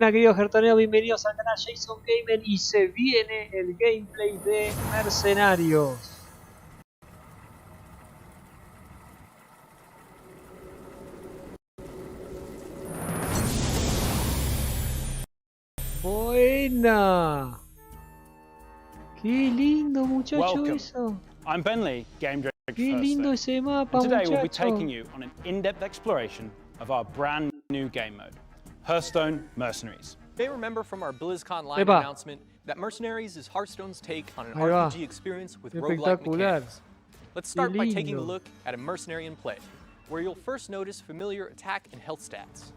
Hola queridos Hearthstoneros, bienvenidos al canal Jason Gamer y se viene el gameplay de Mercenarios. Buena. Qué lindo muchacho eso. I'm Benley, Game Director. Qué lindo ese mapa, and today we'll be muchacho. taking you on an in-depth exploration of our brand new game mode, Hearthstone Mercenaries. You may remember from our BlizzCon live announcement that Mercenaries is Hearthstone's take on an RPG experience with roguelike mechanics. Let's start by taking a look at a mercenary in play, where you'll first notice familiar attack and health stats.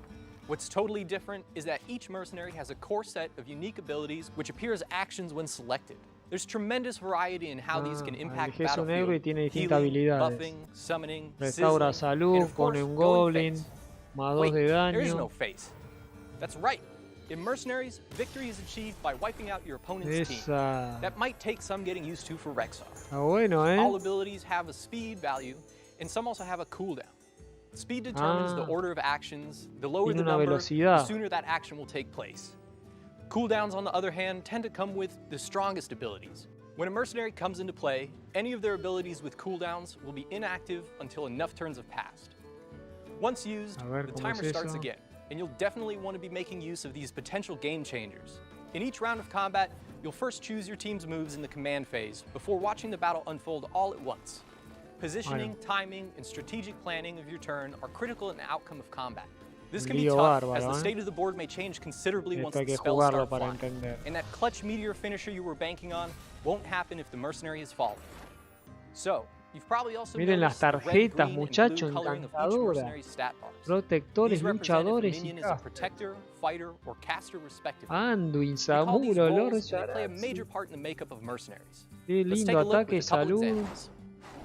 What's totally different is that each mercenary has a core set of unique abilities which appear as actions when selected. There's tremendous variety in how these can impact battlefield, healing, buffing, summoning, restaura salud, pone un goblin, más 2 de daño. There is no face. That's right. In Mercenaries, victory is achieved by wiping out your opponent's team. That might take some getting used to for Rexar. Bueno, All abilities have a speed value, and some also have a cooldown. Speed determines the order of actions. The lower the number, the sooner that action will take place. Cooldowns, on the other hand, tend to come with the strongest abilities. When a mercenary comes into play, any of their abilities with cooldowns will be inactive until enough turns have passed. Once used, the timer starts again, and you'll definitely want to be making use of these potential game changers. In each round of combat, you'll first choose your team's moves in the command phase before watching the battle unfold all at once. Positioning, timing, and strategic planning of your turn are critical in the outcome of combat. This can be tough, as the state of the board may change considerably once the spells start flying, and that clutch meteor finisher you were banking on won't happen if the mercenary has fallen. So, you've probably also miren las noticed the red, tarjetas, green, muchacho, and blue coloring of each encantadoras. mercenary's stat bars. Protectores, These represent if the luchadores minion y is a protector, fighter, or caster respectively. Anduin, We call these Samuro, roles, Lord and they play a Sharaz. major part in the makeup of mercenaries. Qué Let's take lindo a look ataque, with a couple salud. examples.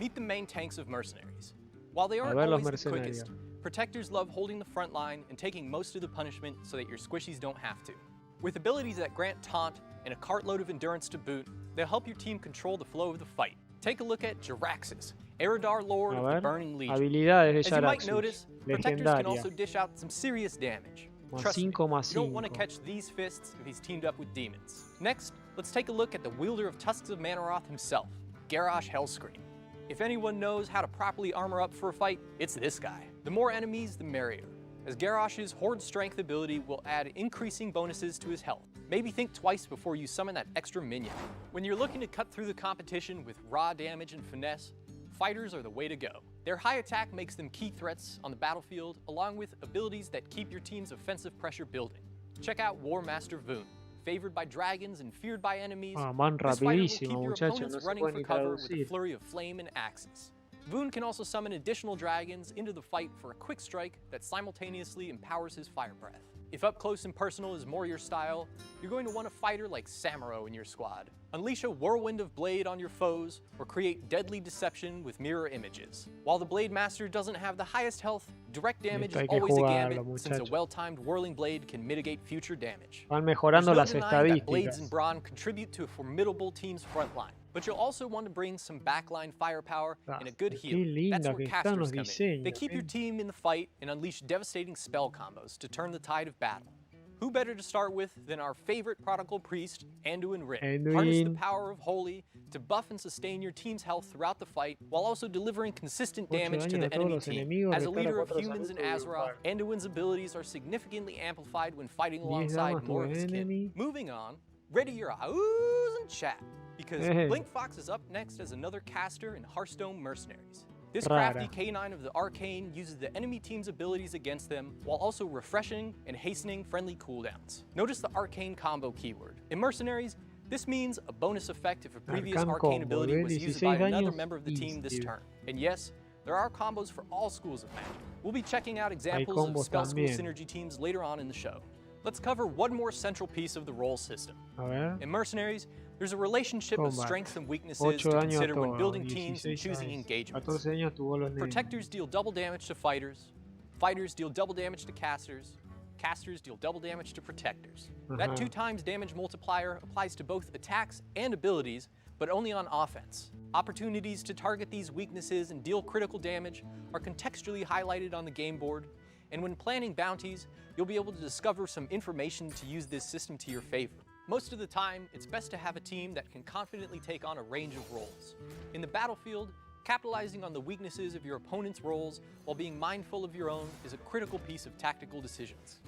Meet the main tanks of mercenaries. While they aren't ver los always the mercenarios. quickest, protectors love holding the front line and taking most of the punishment so that your squishies don't have to. With abilities that grant taunt and a cartload of endurance to boot, they'll help your team control the flow of the fight. Take a look at Jaraxxus, Eridar Lord of the Burning Legion. Habilidades As de you might Jaraxxus. notice, protectors can also Legendaria. dish out some serious damage. Más Trust me, 5 más you don't want to 5. catch these fists if he's teamed up with demons. Next, let's take a look at the wielder of Tusks of Manaroth himself, Garrosh Hellscream. If anyone knows how to properly armor up for a fight, it's this guy. The more enemies, the merrier, as Garrosh's Horde Strength ability will add increasing bonuses to his health. Maybe think twice before you summon that extra minion. When you're looking to cut through the competition with raw damage and finesse, fighters are the way to go. Their high attack makes them key threats on the battlefield, along with abilities that keep your team's offensive pressure building. Check out War Master Voon. Favored by dragons and feared by enemies, Van this fighter will keep rapidísimo, your muchacho, opponents no se running puede for ni cover with a traducir. flurry of flame and axes. Voon can also summon additional dragons into the fight for a quick strike that simultaneously empowers his fire breath. If up close and personal is more your style, you're going to want a fighter like Samuro in your squad. Unleash a whirlwind of blade on your foes, or create deadly deception with mirror images. While the Blade Master doesn't have the highest health, direct damage is always a gambit, since a well-timed whirling blade can mitigate future damage. Van There's mejorando no las denying that blades and estadísticas. brawn contribute to a formidable team's front line, but you'll also want to bring some backline firepower and a good Qué heal. That's linda where que están casters los come in. diseños. They keep your team in the fight and unleash devastating spell combos to turn the tide of battle. Who better to start with than our favorite prodigal priest, Anduin Written? Harness the power of Holy to buff and sustain your team's health throughout the fight, while also delivering consistent damage to the enemy team. As a leader of humans in Azeroth, Anduin's abilities are significantly amplified when fighting alongside more of his kin. Moving on, ready your oohs and chat, because Blink Fox is up next as another caster in Hearthstone Mercenaries. This crafty K9 of the Arcane uses the enemy team's abilities against them, while also refreshing and hastening friendly cooldowns. Notice the Arcane combo keyword. In Mercenaries, this means a bonus effect if a previous Arcane ability was used by another member of the team this turn. And yes, there are combos for all schools of magic. We'll be checking out examples of spell school synergy teams later on in the show. Let's cover one more central piece of the role system. In Mercenaries, there's a relationship of strengths and weaknesses to consider when building teams and choosing engagements. Protectors deal double damage to fighters, fighters deal double damage to casters, casters deal double damage to protectors. That 2 times damage multiplier applies to both attacks and abilities, but only on offense. Opportunities to target these weaknesses and deal critical damage are contextually highlighted on the game board, And when planning bounties, you'll be able to discover some information to use this system to your favor. Most of the time, it's best to have a team that can confidently take on a range of roles. In the battlefield, capitalizing on the weaknesses of your opponent's roles while being mindful of your own is a critical piece of tactical decisions.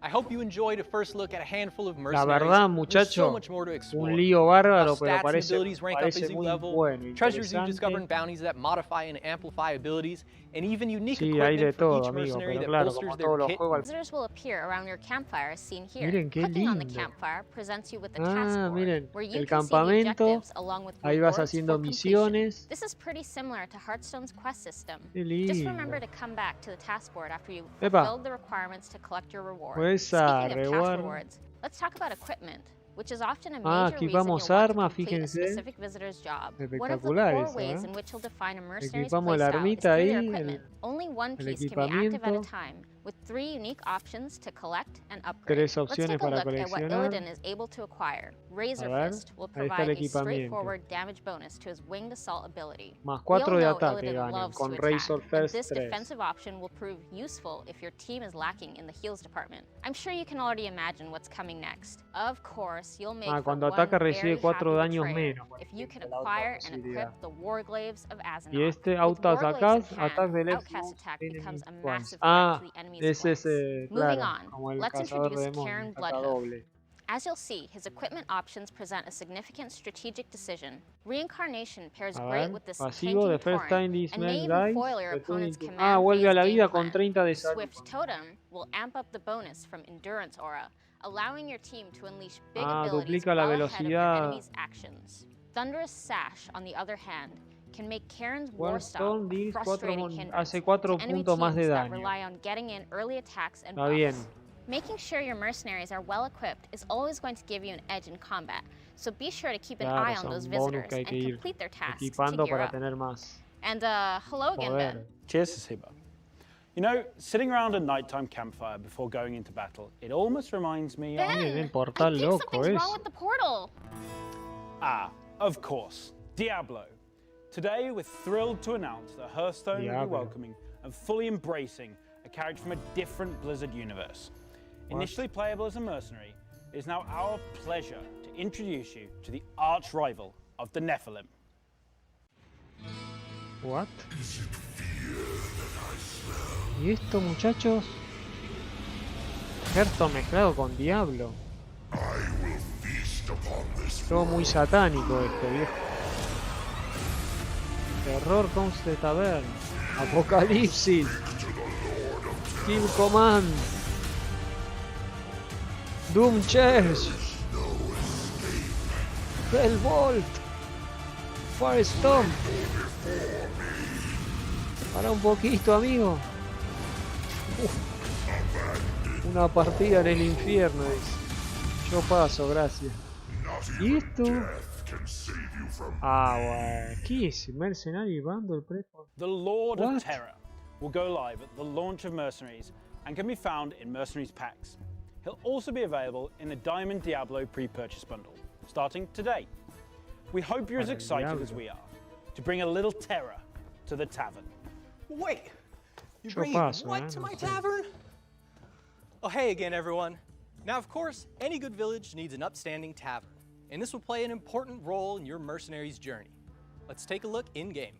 I hope you enjoyed a first look at a handful of La mercenaries. verdad, There's so muchacho, much more to explore. un lío bárbaro, How pero stats and parece abilities rank up as you muy level, bueno, treasures you discover in interesante. bounties that modify and amplify abilities, and even unique Sí, hay de equipment for todo, each amigo, mercenary pero that claro, bolsters como their todos los kit. juegos al Visitors will appear around your campfire as seen here. Miren qué Clicking on the lindo. campfire presents you with a task board, miren, where you el can see the campamento, objectives along with ahí vas rewards haciendo for completion. misiones. This is pretty similar to Hearthstone's quest system. Qué Just lindo. remember to come back to the task board after you've Epa. fulfilled the requirements to collect your reward. Esa, Speaking of task reward. rewards, let's talk about equipment, which is often a Ah, major aquí reason you'll vamos want to armas, complete a fíjense. specific visitor's job. One of the Espectacular core eso, ways ¿eh? in which you'll define a mercenary's Equipamos la playstyle is armita through ahí, their el- equipment. Only one el piece can be active at a equipamiento. time, with 3 unique options to collect and upgrade. Tres Let's opciones take a para look at what coleccionar. Illidan is able to acquire. Razor A ver, Fist will ahí está provide el a equipamiento. straightforward damage bonus to his winged assault ability. Más We 4 all de know ataque Illidan ganan, loves con to attack, Razor and First this 3. defensive option will prove useful if your team is lacking in the heals department. I'm sure you can already imagine what's coming next. Of course, you'll make for Cuando one ataca very recibe 4 happy daños betrayer menos. por if you can ejemplo, la otra acquire and posibilidad. equip the Warglaives of Azeroth. Y este With auto Warglaives atacás, in hand, ataque del Outcast Xbox attack Enemy becomes a Twice. massive threat Ah, to the enemy's ese es, flanks. Moving claro, on, como el let's cazador de introduce demonios, Karen ataca Bloodhoof. doble. As you'll see, his equipment options present a significant strategic decision. Reincarnation pairs A great ver, with this pasivo, the tanking first time torrent, this and man may even dies, foil your return opponent's into- command vuelve a phase la game vida plan. con 30 de salud. Swift Totem will amp up the bonus from Endurance Aura, allowing your team to unleash big Ah, abilities duplica la well ahead of your velocidad. enemy's actions. Thunderous Sash, on the other hand, can make Karen's War Warstone Stop deals frustrating 4 hindrance hace 4 to enemy puntos más de teams that daño. rely on getting in early attacks and Está bien. buffs. Making sure your mercenaries are well equipped is always going to give you an edge in combat, so be sure to keep an Claro, eye on son those bonus visitors que hay and que ir complete their tasks to equipando gear para up. tener más And hello again, Ben. poder. Cheers to Siba. You know, sitting around a nighttime campfire before going into battle, it almost reminds me of... Miren el I portal think loco something's wrong ese. with the portal. Ah, of course, Diablo. Today, we're thrilled to announce that Hearthstone will be Diablo. welcoming and fully embracing a character from a different Blizzard universe. Initially playable as a mercenary, it is now our pleasure to introduce you to the arch rival of the Nephilim. What? ¿Y esto, muchachos? Hearthstone mezclado con Diablo. Todo muy satánico esto, viejo. Terror comes de Tavern. Apocalipsis. Kill Command. Doom Church. Hellbolt. Firestorm. Para un poquito, amigo. Una partida en el infierno, dice. Yo paso, gracias. ¿Y esto? Ah, bueno. ¿Qué es? Mercenary Bundle Prepo. The Lord What? of Terror will go live at the launch of Mercenaries and can be found in Mercenaries packs. He'll also be available in the Diamond Diablo pre-purchase bundle, starting today. We hope you're as Para el excited Diablo. as we are to bring a little terror to the tavern. Wait, you're Yo bringing paso, what to no my sé. tavern? Oh, hey again, everyone. Now, of course, any good village needs an upstanding tavern, and this will play an important role in your mercenary's journey. Let's take a look in-game.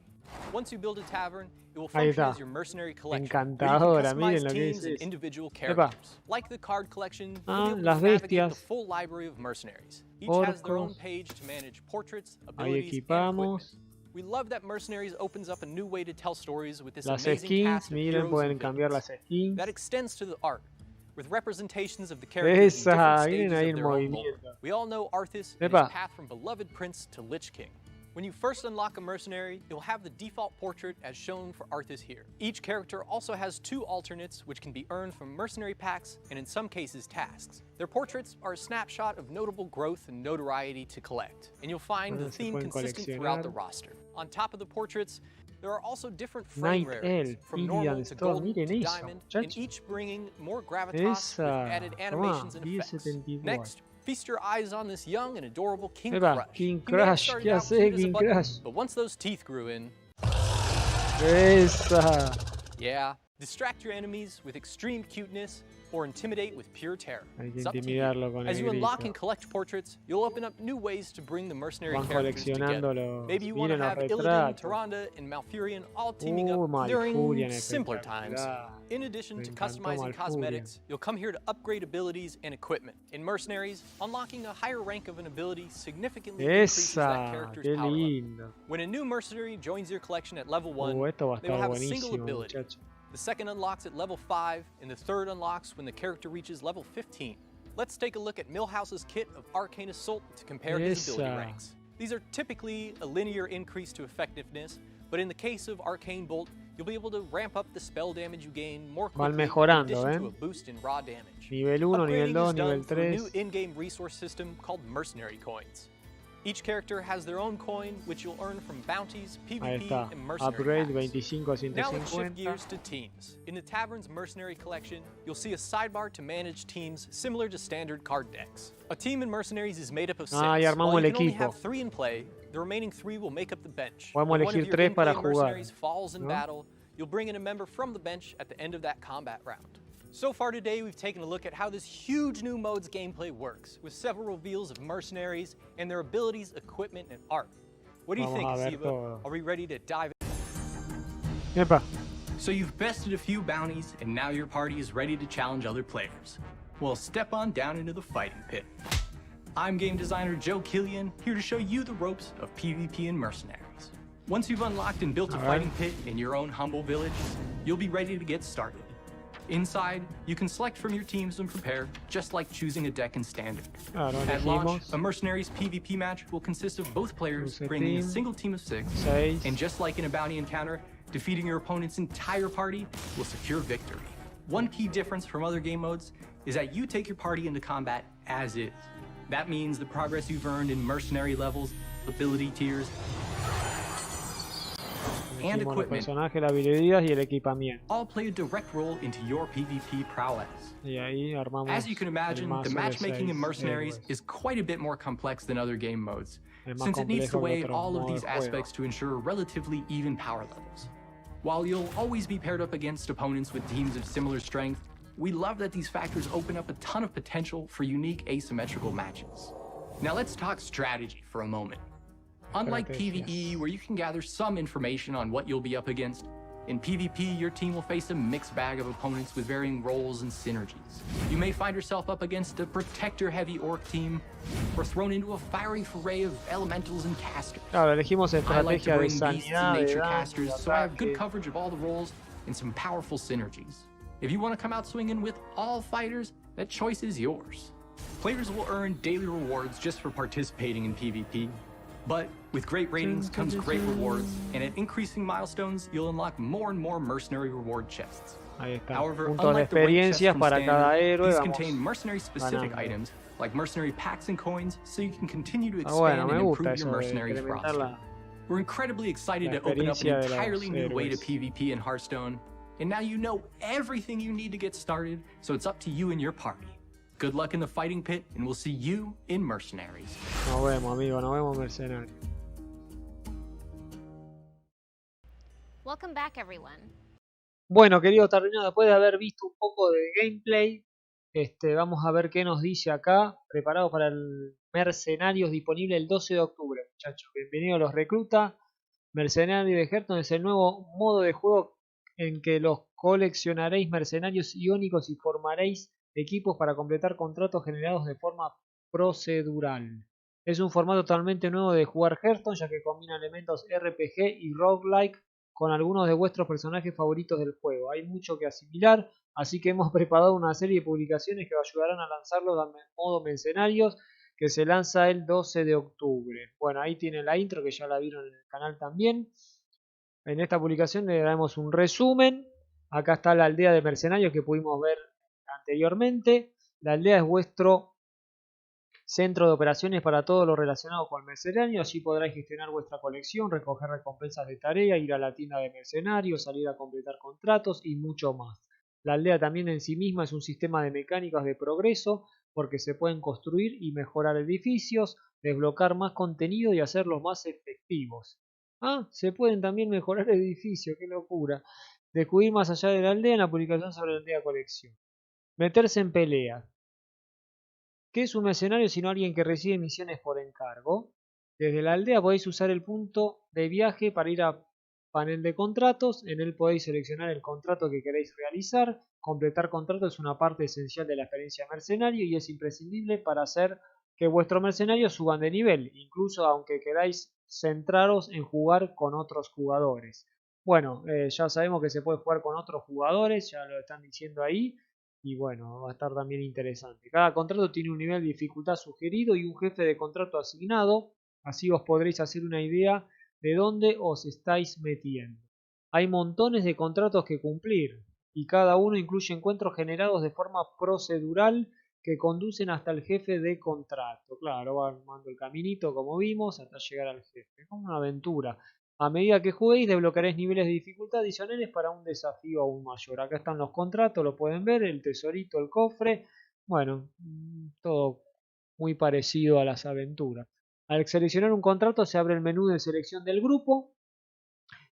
Once you build a tavern, it will Ahí function está. as your mercenary collection, Encantadora, where you can miren customize lo que teams es and esto. individual Epa. characters. Like the card collection, you'll Ah, be able las to navigate the bestias. full library of mercenaries. Each has their own Orcos. page to manage portraits, Ahí abilities, and equipamos. equipment. We love that Mercenaries opens up a new way to tell stories with this Las amazing skins, cast of miren, heroes pueden and cambiar villains. las skins. That extends to the art, with representations of the characters in Esa, different miren stages ahí of el their own lore. movimiento. We all know Arthas and Epa. his path from beloved prince to Lich King. When you first unlock a mercenary, you'll have the default portrait as shown for Arthas here. Each character also has 2 alternates which can be earned from mercenary packs and in some cases tasks. Their portraits are a snapshot of notable growth and notoriety to collect, and you'll find the Se theme pueden consistent throughout the coleccionar. roster. On top of the portraits, there are also different frame Night rarities, Elf, from normal Illidan to Storm, gold miren to eso, diamond, and muchachos. each bringing more gravitas with Esa, added tomá, animations and effects. 1074. Next, feast your eyes on this young and adorable King Epa, Crush. King He may have Crush, started ¿qué out hace cute as a King button, Crush? But once those teeth grew in, Esa. yeah, Distract your enemies with extreme cuteness or intimidate with pure terror. Hay que It's up to you. intimidarlo con el As you unlock and grito. collect portraits, you'll open up new ways to bring the mercenary Van characters coleccionando together. los... Maybe you want to Miren los have Illidan, retratos. Tyrande, and Malfurion all teaming up Malfurion, during simpler times. espectacular. In addition Me to encantó customizing Malfurion. cosmetics, you'll come here to upgrade abilities and equipment. In Mercenaries, unlocking a higher rank of an ability significantly increases that Esa, character's qué power level. lindo. When a new mercenary joins your collection at level 1, Esto va a they will estar have a single buenísimo, ability. muchachos. The second unlocks at level 5, and the third unlocks when the character reaches level 15. Let's take a look at Millhouse's kit of Arcane Assault to compare his ability Esa. ranks. These are typically a linear increase to effectiveness, but in the case of Arcane Bolt, you'll be able to ramp up the spell damage you gain more Van quickly in mejorando, addition to a boost in raw damage. Nivel 1, nivel Upgrading 2, is done nivel through a 3. new in-game resource system called Mercenary Coins. Each character has their own coin, which you'll earn from bounties, Ahí PvP, está. and mercenary Upgrade packs. 25 a Now let's shift 150. gears to teams. In the Tavern's Mercenary Collection, you'll see a sidebar to manage teams similar to standard card decks. A team in Mercenaries is made up of 6. Ah, y armamos While el you can only equipo. have 3 in play, the remaining 3 will make up the bench. Podemos When one elegir of your 3 para in-play jugar, mercenaries falls in ¿no? battle, you'll bring in a member from the bench at the end of that combat round. So far today, we've taken a look at how this huge new mode's gameplay works, with several reveals of mercenaries and their abilities, equipment, and art. What do you Vamos think, a ver Siva? todo. Are we ready to dive Epa. So you've bested a few bounties, and now your party is ready to challenge other players. Well, step on down into the fighting pit. I'm game designer Joe Killian, here to show you the ropes of PvP and mercenaries. Once you've unlocked and built a fighting pit in your own humble village, you'll be ready to get started. Inside, you can select from your teams and prepare, just like choosing a deck in Standard. Claro, At launch, elegimos a mercenaries PvP match will consist of both players Choose a bringing a team. single team of 6, 6. and just like in a bounty encounter, defeating your opponent's entire party will secure victory. One key difference from other game modes is that you take your party into combat as is. That means the progress you've earned in mercenary levels, ability tiers, and Elegimos los equipment personajes, las habilidades y el equipamiento. all play a direct role into your PvP prowess. Y ahí armamos As you can el imagine, the mazo de matchmaking in 6 Mercenaries héroes. is quite a bit more complex than other game modes, Es más since it needs to complejo que weigh otros all of modos these de juego. aspects to ensure relatively even power levels. While you'll always be paired up against opponents with teams of similar strength, we love that these factors open up a ton of potential for unique asymmetrical matches. Now let's talk strategy for a moment. Unlike Estrategias. PvE, where you can gather some information on what you'll be up against, in PvP, your team will face a mixed bag of opponents with varying roles and synergies. You may find yourself up against a protector-heavy orc team, or thrown into a fiery foray of elementals and casters. Claro, elegimos I like to estrategia de bring beasts and sanidad, de nature daño, casters, de so I have good ataque. coverage of all the roles and some powerful synergies. If you want to come out swinging with all fighters, that choice is yours. Players will earn daily rewards just for participating in PvP, but with great ratings comes great rewards, and at increasing milestones, you'll unlock more and more mercenary reward chests. Ahí está. However, Puntos de unlike the rank chests experiencias from para cada Standard, héroe. these Vamos. contain mercenary-specific ganando. items, like mercenary packs and coins, so you can continue to Ah, expand bueno, and me gusta improve eso your de mercenaries incrementar roster. la... We're incredibly excited La to open up an experiencia de los entirely new way to héroes. PvP in Hearthstone, and now you know everything you need to get started, so it's up to you and your party. Good luck in the fighting pit, and we'll see you in Mercenaries. Nos vemos, amigo, nos vemos, mercenario. Welcome back, everyone. Bueno, querido Taberneros, después de haber visto un poco de gameplay, vamos a ver qué nos dice acá. Preparado para el Mercenarios, disponible el 12 de octubre, muchachos. Bienvenidos a los recluta. Mercenarios de Hearthstone es el nuevo modo de juego en que los coleccionaréis mercenarios iónicos y formaréis equipos para completar contratos generados de forma procedural. Es un formato totalmente nuevo de jugar Hearthstone, ya que combina elementos RPG y roguelike con algunos de vuestros personajes favoritos del juego. Hay mucho que asimilar, así que hemos preparado una serie de publicaciones que ayudarán a lanzarlo al modo Mercenarios, que se lanza el 12 de octubre. Bueno, ahí tienen la intro que ya la vieron en el canal también. En esta publicación le daremos un resumen. Acá está la aldea de mercenarios que pudimos ver anteriormente. La aldea es vuestro centro de operaciones para todo lo relacionado con mercenarios. Allí podráis gestionar vuestra colección, recoger recompensas de tarea, ir a la tienda de mercenarios, salir a completar contratos y mucho más. La aldea también en sí misma es un sistema de mecánicas de progreso, porque se pueden construir y mejorar edificios, desbloquear más contenido y hacerlos más efectivos. Ah, se pueden también mejorar edificios, qué locura. Descubrir más allá de la aldea en la publicación sobre la aldea colección. Meterse en peleas. ¿Qué es un mercenario sino alguien que recibe misiones por encargo? Desde la aldea podéis usar el punto de viaje para ir a panel de contratos. En él podéis seleccionar el contrato que queréis realizar. Completar contrato es una parte esencial de la experiencia mercenario y es imprescindible para hacer que vuestros mercenarios suban de nivel, incluso aunque queráis centraros en jugar con otros jugadores. Bueno, ya sabemos que se puede jugar con otros jugadores, ya lo están diciendo ahí. Y bueno, va a estar también interesante. Cada contrato tiene un nivel de dificultad sugerido y un jefe de contrato asignado. Así os podréis hacer una idea de dónde os estáis metiendo. Hay montones de contratos que cumplir y cada uno incluye encuentros generados de forma procedural que conducen hasta el jefe de contrato. Claro, va armando el caminito como vimos hasta llegar al jefe. Es como una aventura. A medida que juguéis desbloquearéis niveles de dificultad adicionales para un desafío aún mayor. Acá están los contratos, lo pueden ver, el tesorito, el cofre. Bueno, todo muy parecido a las aventuras. Al seleccionar un contrato se abre el menú de selección del grupo.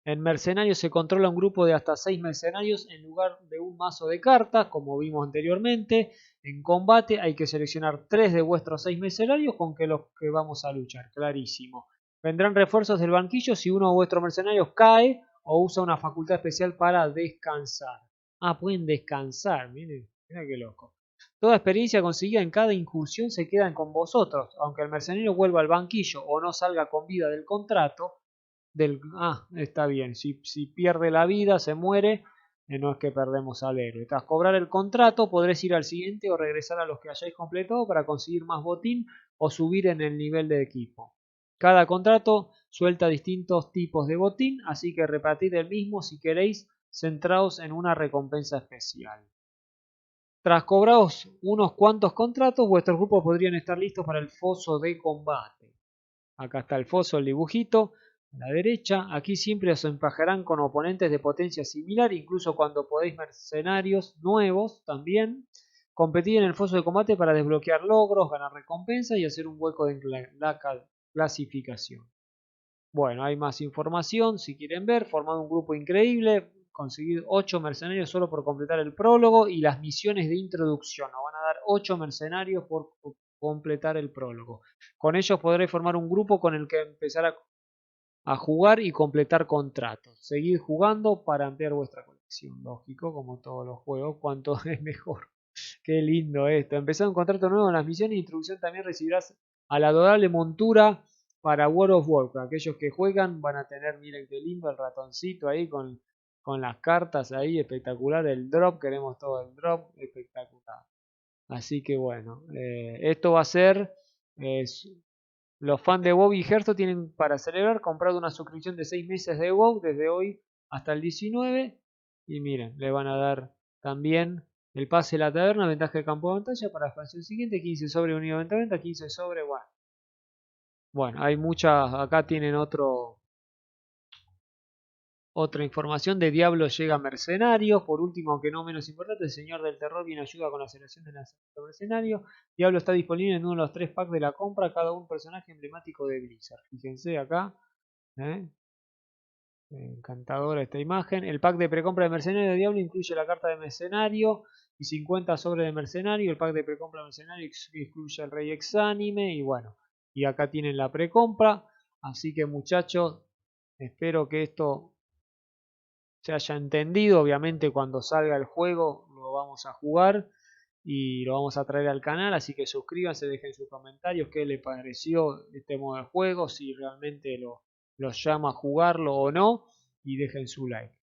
En mercenarios se controla un grupo de hasta 6 mercenarios en lugar de un mazo de cartas, como vimos anteriormente. En combate hay que seleccionar 3 de vuestros 6 mercenarios con los que vamos a luchar, clarísimo. Vendrán refuerzos del banquillo si uno de vuestros mercenarios cae o usa una facultad especial para descansar. Ah, pueden descansar, miren, miren qué loco. Toda experiencia conseguida en cada incursión se queda con vosotros, aunque el mercenario vuelva al banquillo o no salga con vida del contrato. Está bien, si pierde la vida, se muere, no es que perdemos al héroe. Tras cobrar el contrato, podréis ir al siguiente o regresar a los que hayáis completado para conseguir más botín o subir en el nivel de equipo. Cada contrato suelta distintos tipos de botín, así que repartid el mismo si queréis, centraos en una recompensa especial. Tras cobraros unos cuantos contratos, vuestros grupos podrían estar listos para el foso de combate. Acá está el foso, el dibujito, a la derecha. Aquí siempre os empajarán con oponentes de potencia similar, incluso cuando podéis mercenarios nuevos también. Competir en el foso de combate para desbloquear logros, ganar recompensas y hacer un hueco en la clasificación. Bueno, hay más información si quieren ver. Formado un grupo increíble. Conseguir 8 mercenarios solo por completar el prólogo y las misiones de introducción. Nos van a dar 8 mercenarios por completar el prólogo. Con ellos podréis formar un grupo con el que empezar a jugar y completar contratos. Seguid jugando para ampliar vuestra colección. Lógico, como todos los juegos, cuanto es mejor. Qué lindo esto. Empezar un contrato nuevo en las misiones de introducción también recibirás a la adorable montura para World of Warcraft. Aquellos que juegan van a tener, miren qué lindo, el ratoncito ahí con las cartas ahí, espectacular. El drop, queremos todo el drop, espectacular. Así que bueno, esto va a ser, los fans de WoW y Hearthstone tienen para celebrar comprado una suscripción de 6 meses de WoW desde hoy hasta el 19. Y miren, le van a dar también el pase de la taberna, ventaja de campo de batalla para la expansión siguiente, 15 sobre unido venta, 15 sobre, bueno, hay muchas, acá tienen otra información de Diablo llega mercenarios. Por último, aunque no menos importante, el Señor del Terror viene ayuda con la aceleración del lanzamiento mercenario. Diablo está disponible en uno de los 3 packs de la compra, cada un personaje emblemático de Blizzard. Fíjense acá. Encantadora esta imagen. El pack de precompra de mercenario de Diablo incluye la carta de mercenario y 50 sobres de mercenario. El pack de precompra de mercenario incluye el rey exánime. Y bueno, y acá tienen la precompra. Así que muchachos, espero que esto se haya entendido. Obviamente cuando salga el juego lo vamos a jugar y lo vamos a traer al canal, así que suscríbanse, dejen sus comentarios qué les pareció este modo de juego, si realmente los llama a jugarlo o no, y dejen su like.